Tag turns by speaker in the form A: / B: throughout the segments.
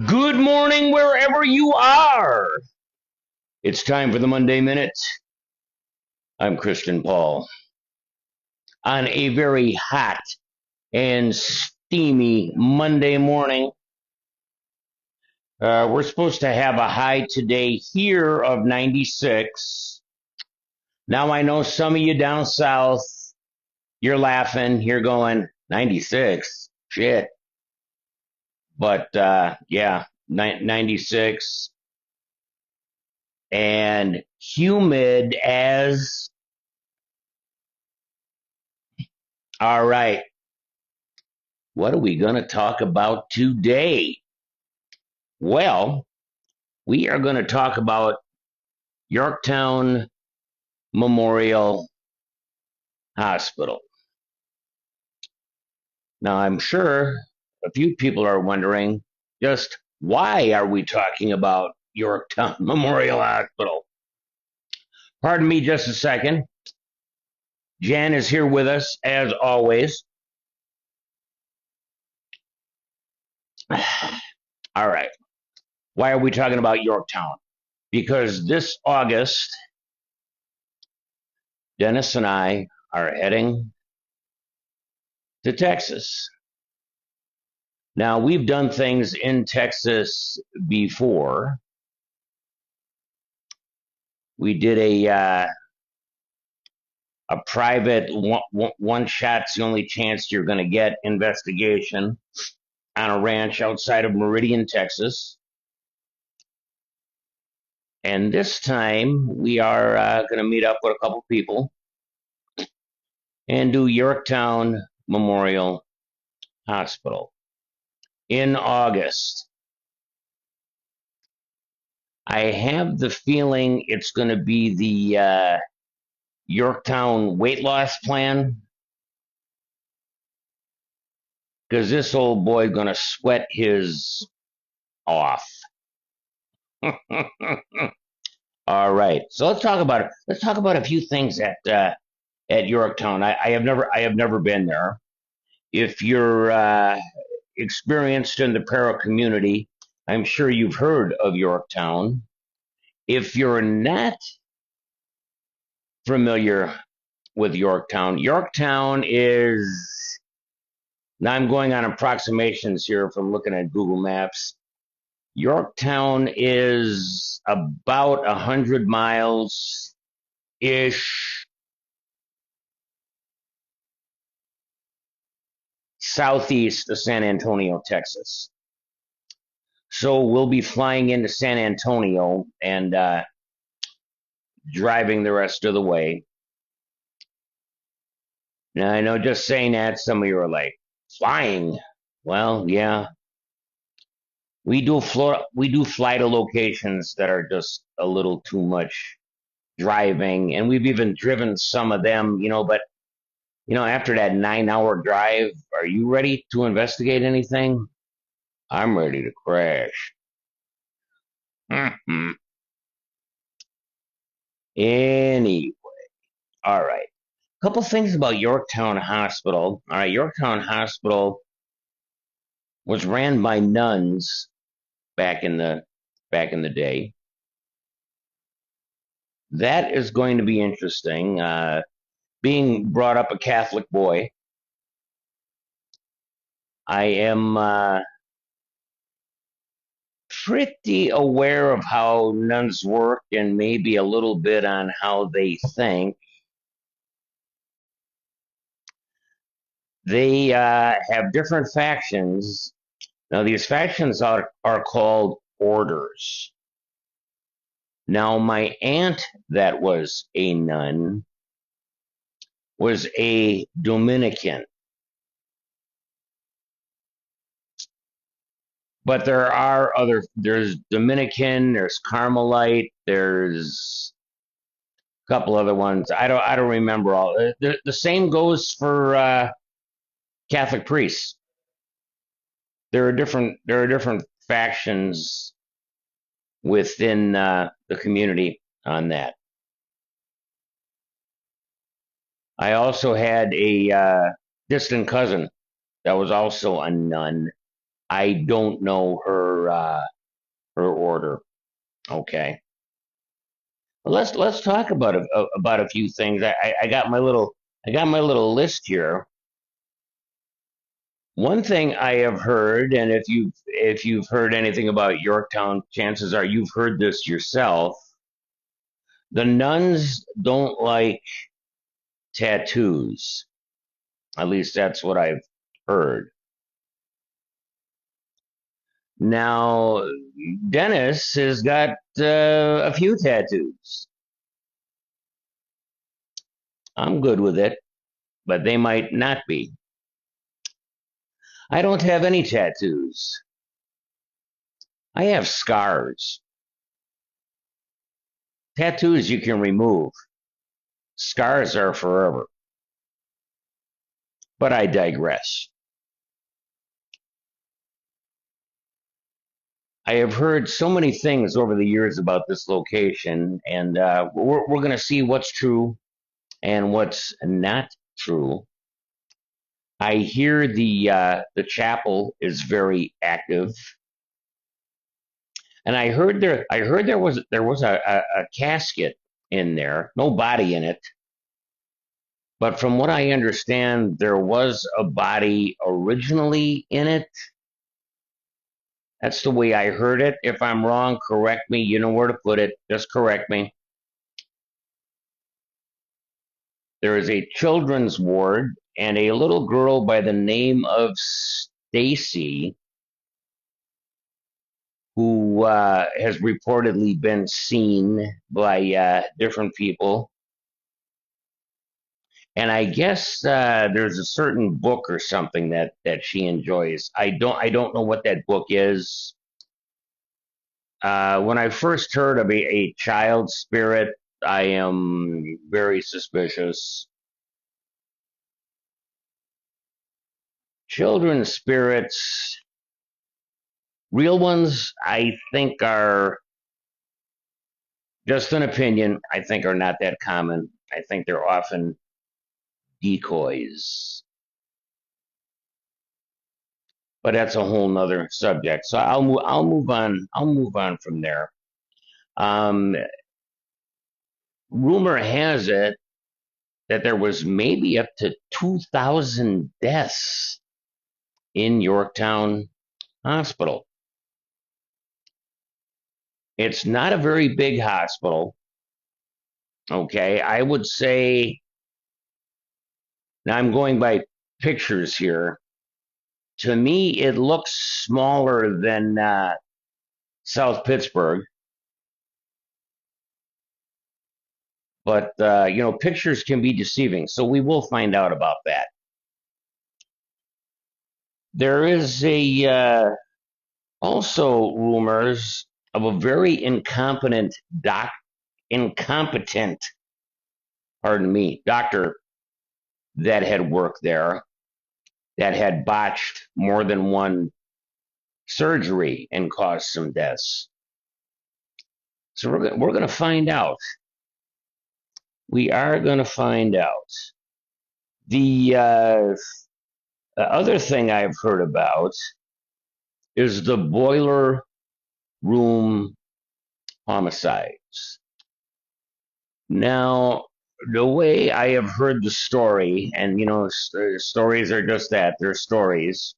A: Good morning, wherever you are. It's time for the Monday Minute. I'm Christian Paul. On a very hot and steamy Monday morning, we're supposed to have a high today here of 96. Now, I know some of you down south, you're laughing, you're going, 96? Shit. But, yeah, 96 and humid as. All right. What are we going to talk about today? Well, we are going to talk about Yorktown Memorial Hospital. Now, I'm sure a few people are wondering just why are we talking about Yorktown Memorial Hospital? Pardon me just a second. Jan is here with us as always. All right. Why are we talking about Yorktown? Because this August, Dennis and I are heading to Texas. Now, we've done things in Texas before. We did a private one shot's the only chance you're going to get investigation on a ranch outside of Meridian, Texas. And this time we are going to meet up with a couple people and do Yorktown Memorial Hospital in August. I have the feeling it's going to be the Yorktown weight loss plan, because this old boy gonna sweat his off. All right, so let's talk about it. Let's talk about a few things at Yorktown. I have never been there. If you're experienced in the para community, I'm sure you've heard of Yorktown. If you're not familiar with Yorktown, Yorktown is. Now I'm going on approximations here from looking at Google Maps. Yorktown is about 100 miles ish southeast of San Antonio, Texas. So we'll be flying into San Antonio and driving the rest of the way. Now I know just saying that, some of you are like, flying? Well, yeah. We do fly to locations that are just a little too much driving, and we've even driven some of them, but after that 9-hour drive, are you ready to investigate anything? I'm ready to crash. Anyway, all right. A couple things about Yorktown Hospital. All right, Yorktown Hospital was ran by nuns back in the day. That is going to be interesting. Being brought up a Catholic boy, I am pretty aware of how nuns work and maybe a little bit on how they think. They have different factions. Now, these factions are called orders. Now, my aunt, that was a nun, was a Dominican. But there's Dominican, there's Carmelite, there's a couple other ones. I don't remember all. The same goes for Catholic priests. There are different factions within the community on that. I also had a distant cousin that was also a nun. I don't know her order. Okay. Well, let's talk about a few things. I got my little list here. One thing I have heard, and if you've heard anything about Yorktown, chances are you've heard this yourself. The nuns don't like tattoos. At least that's what I've heard. Now, Dennis has got a few tattoos. I'm good with it, but they might not be. I don't have any tattoos. I have scars. Tattoos you can remove. Scars are forever. But I digress. I have heard so many things over the years about this location, and we're going to see what's true and what's not true. I hear the chapel is very active, and I heard there was a casket in there, no body in it, but from what I understand, there was a body originally in it. That's the way I heard it. If I'm wrong, correct me. You know where to put it. Just correct me. There is a children's ward, and a little girl by the name of Stacy, who has reportedly been seen by different people. And I guess there's a certain book or something that she enjoys. I don't know what that book is. When I first heard of a child spirit, I am very suspicious. Children's spirits, real ones, I think are just an opinion. I think are not that common. I think they're often decoys. But that's a whole nother subject. So I'll move on. I'll move on from there. Um, Rumor has it that there was maybe up to 2,000 deaths in Yorktown Hospital. It's not a very big hospital. Okay, I would say, now I'm going by pictures here. To me, it looks smaller than South Pittsburgh. But, pictures can be deceiving, so we will find out about that. There is also rumors of a very incompetent, pardon me, doctor that had worked there that had botched more than one surgery and caused some deaths. So we're going to find out. We are going to find out. The other thing I've heard about is the boiler room homicides. Now, the way I have heard the story, and stories are just that, they're stories.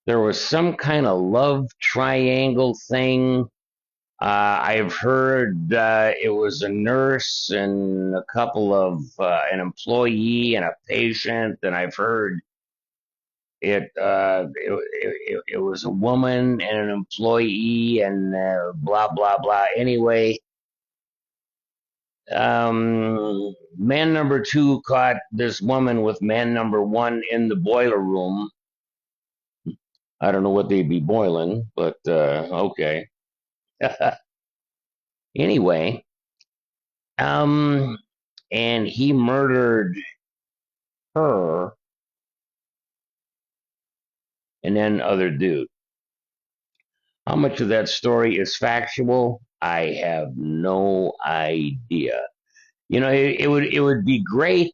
A: There was some kind of love triangle thing. I've heard it was a nurse and a couple of an employee and a patient, and I've heard it was a woman and an employee and blah blah blah. Anyway, man number two caught this woman with man number one in the boiler room. I don't know what they'd be boiling, but okay. Anyway, and he murdered her and then other dude. How much of that story is factual? I have no idea. It would be great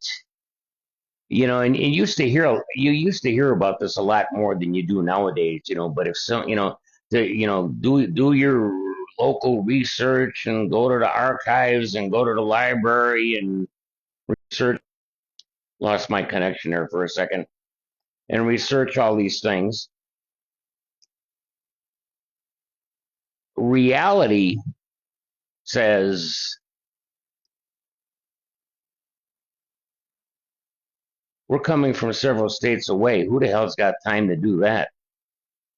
A: and you used to hear about this a lot more than you do nowadays, but if some, do your local research and go to the archives and go to the library and research. Lost my connection there for a second. And research all these things. Reality says we're coming from several states away. Who the hell's got time to do that?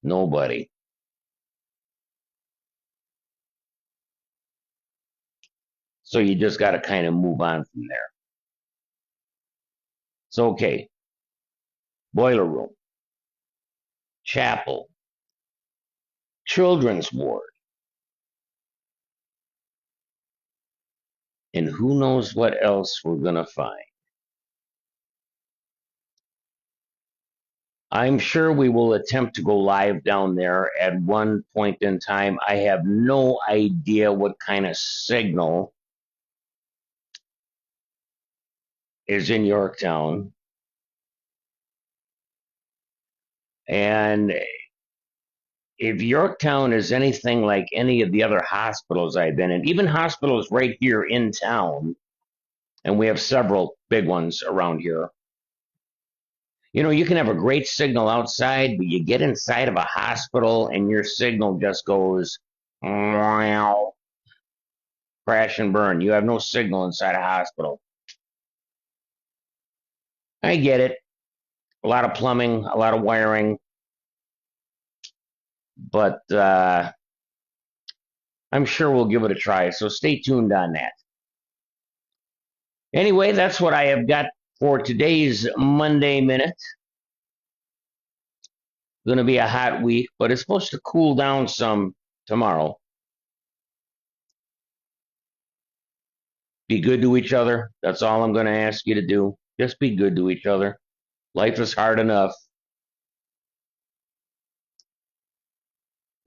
A: Nobody. So you just got to kind of move on from there. So, okay, boiler room, chapel, children's ward, and who knows what else we're going to find. I'm sure we will attempt to go live down there at one point in time. I have no idea what kind of signal is in Yorktown. And if Yorktown is anything like any of the other hospitals I've been in, even hospitals right here in town, and we have several big ones around here, you can have a great signal outside, but you get inside of a hospital and your signal just goes crash and burn. You have no signal inside a hospital. I get it. A lot of plumbing, a lot of wiring, but I'm sure we'll give it a try. So stay tuned on that. Anyway, that's what I have got for today's Monday Minute. Going to be a hot week, but it's supposed to cool down some tomorrow. Be good to each other. That's all I'm going to ask you to do. Just be good to each other. Life is hard enough.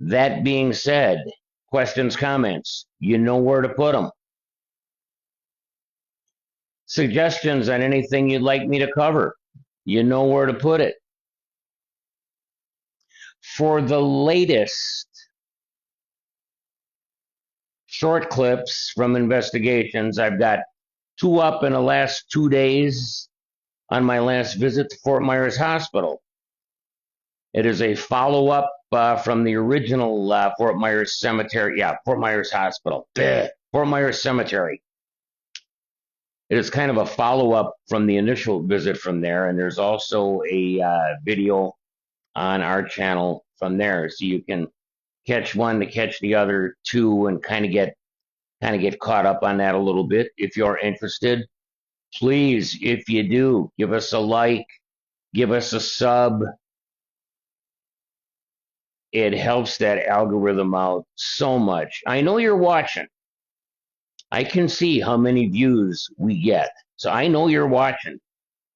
A: That being said, questions, comments, you know where to put them. Suggestions on anything you'd like me to cover, you know where to put it. For the latest short clips from investigations, I've got 2 up in the last 2 days on my last visit to Fort Myers Hospital. It is a follow-up from the original Fort Myers Cemetery. Yeah, Fort Myers Hospital. Fort Myers Cemetery. It is kind of a follow-up from the initial visit from there, and there's also a video on our channel from there, so you can catch one to catch the other two, and kind of get caught up on that a little bit. If you're interested, please, if you do, give us a like, give us a sub. It helps that algorithm out so much. I know you're watching. I can see how many views we get. So I know you're watching.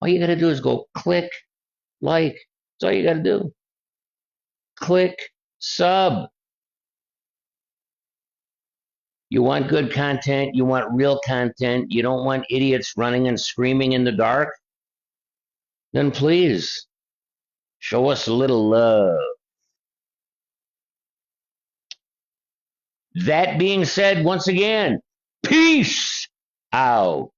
A: All you got to do is go click like. That's all you got to do. Click sub. You want good content. You want real content. You don't want idiots running and screaming in the dark. Then please show us a little love. That being said, once again, peace out.